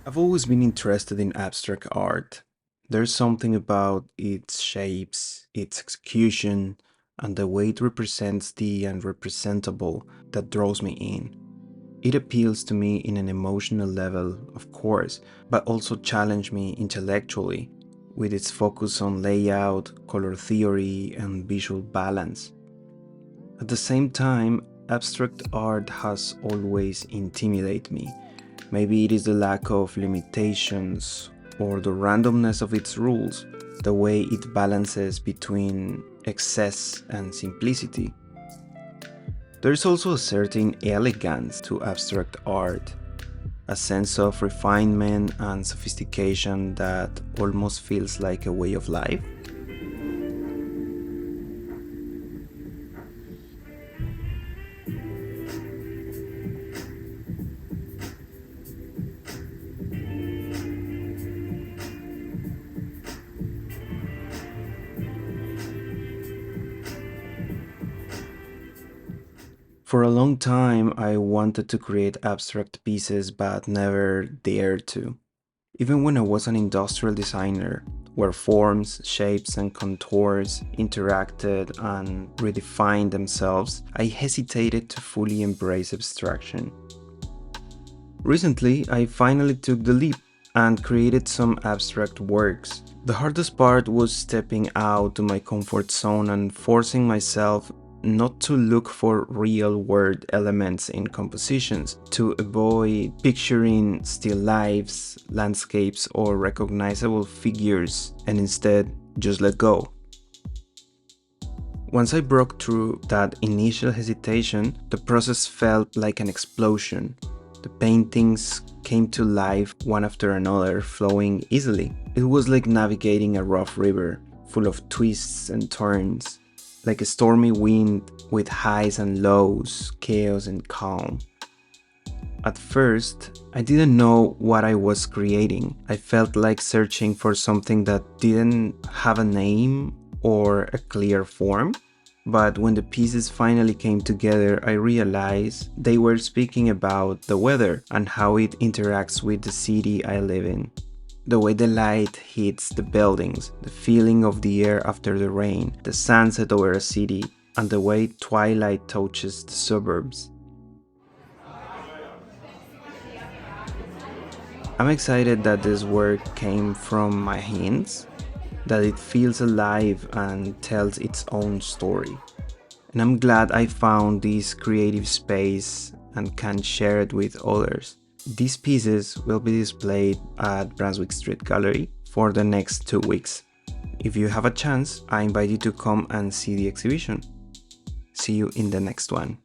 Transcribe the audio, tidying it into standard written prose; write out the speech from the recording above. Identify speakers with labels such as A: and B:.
A: I've always been interested in abstract art. There's something about its shapes, its execution, and the way it represents the unrepresentable that draws me in. It appeals to me in an emotional level, of course, but also challenges me intellectually with its focus on layout, color theory, and visual balance. At the same time, abstract art has always intimidated me. Maybe it is the lack of limitations or the randomness of its rules, the way it balances between excess and simplicity. There's also a certain elegance to abstract art, a sense of refinement and sophistication that almost feels like a way of life. For a long time, I wanted to create abstract pieces but never dared to. Even when I was an industrial designer, where forms, shapes, and contours interacted and redefined themselves, I hesitated to fully embrace abstraction. Recently, I finally took the leap and created some abstract works. The hardest part was stepping out to my comfort zone and forcing myself not to look for real world elements in compositions, to avoid picturing still lifes, landscapes, or recognizable figures, and instead just let go. Once I broke through that initial hesitation, the process felt like an explosion. The paintings came to life one after another, flowing easily. It was like navigating a rough river, full of twists and turns, like a stormy wind with highs and lows, chaos and calm. At first, I didn't know what I was creating. I felt like searching for something that didn't have a name or a clear form. But when the pieces finally came together, I realized they were speaking about the weather and how it interacts with the city I live in. The way the light hits the buildings, the feeling of the air after the rain, the sunset over a city, and the way twilight touches the suburbs. I'm excited that this work came from my hands, that it feels alive and tells its own story. And I'm glad I found this creative space and can share it with others. These pieces will be displayed at Brunswick Street Gallery for the next 2 weeks. If you have a chance, I invite you to come and see the exhibition. See you in the next one.